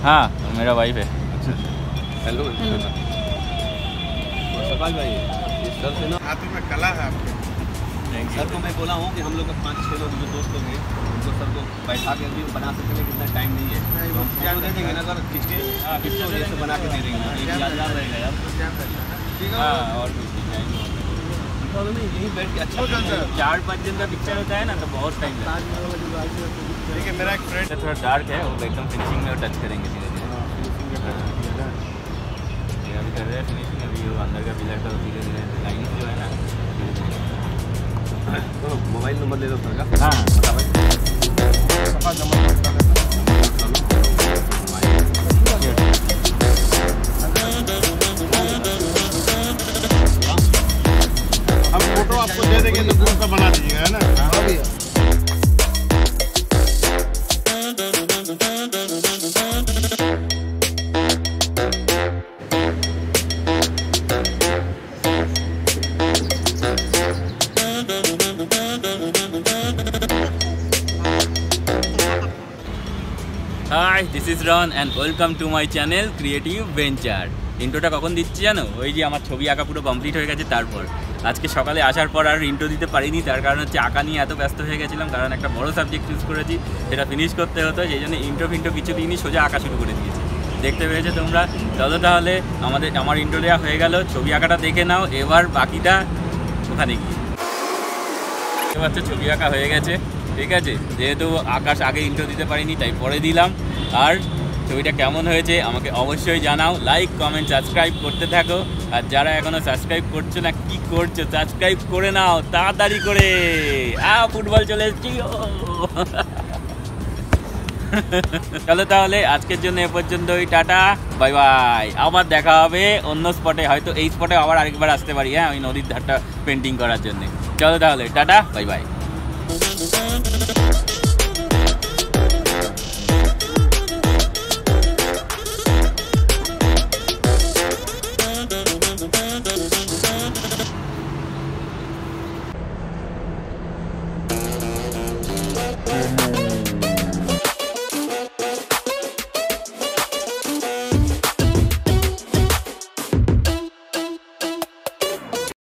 हाँ मेरा वाइफ है। अच्छा हेलो सफाई भाई इस सर से ना हाथ में कला है आपके। सर को मैं बोला हूँ कि हम लोग 5-6 लोग जो दोस्त लोग हैं उनको सर को बैठा के भी बना सकते हैं, कितना टाइम नहीं है तो हम क्या दे देंगे ना अगर खिंचके जैसे बना के दे देंगे याद रहेगा यार। ठीक है और यही बैठ के अच्छा 4-5 दिन का पिक्चर होता है ना तो बहुत टाइम लगता है। देखिए मेरा एक फ्रेंड थोड़ा डार्क है, वो एकदम फिनिशिंग में टच करेंगे धीरे धीरे। अभी कर रहे हैं फिनिशिंग, अभी वो अंदर का पिलर का धीरे धीरे लाइन जो है ना। तो मोबाइल नंबर ले दो सर का। हाँ हम फोटो आपको दे देंगे तो उसका बना दीजिएगा है ना। हाँ भैया hi this is Ron and welcome to my channel creative venture. ইন্ট্রোটা কখন দিচ্ছি জানো? ওই যে আমার ছবি আঁকা পুরো কমপ্লিট হয়ে গেছে, তারপর আজকে সকালে আসার পর আর ইন্ট্রো দিতে পারিনি। তার কারণ হচ্ছে আঁকা নিয়ে এত ব্যস্ত হয়ে গেছিলাম, কারণ একটা বড় সাবজেক্ট চুজ করেছি, সেটা ফিনিশ করতে হতো। সেই জন্য ইন্ট্রো ফিন্ট্রো কিছু দিনই সোজা আঁকা শুরু করে দিয়েছি। দেখতে পেয়েছো তোমরা। চলো তাহলে আমার ইন্ট্রো দেওয়া হয়ে গেল, ছবি আঁকাটা দেখে নাও। এবার বাকিটা ওখানে গিয়ে দেখতে পাচ্ছ ছবি আঁকা হয়ে গেছে। ঠিক আছে, যেহেতু আকাশ আগে ইন্ট্রো দিতে পারিনি তাই পরে দিলাম। আর ছবিটা কেমন হয়েছে আমাকে অবশ্যই জানাও, লাইক কমেন্ট সাবস্ক্রাইব করতে থাকো। আর যারা এখনো সাবস্ক্রাইব করছো না, কি করছো, সাবস্ক্রাইব করে নাও তাড়াতাড়ি করে। ফুটবল চলে এসেছি। চলো তাহলে আজকের জন্য এ পর্যন্তই, টাটা বাই বাই। আবার দেখা হবে অন্য স্পটে, হয়তো এই স্পটে আবার আরেকবার আসতে পারি। হ্যাঁ, ওই নদীর ধারটা পেন্টিং করার জন্য। চলো তাহলে টাটা বাই বাই। हाँ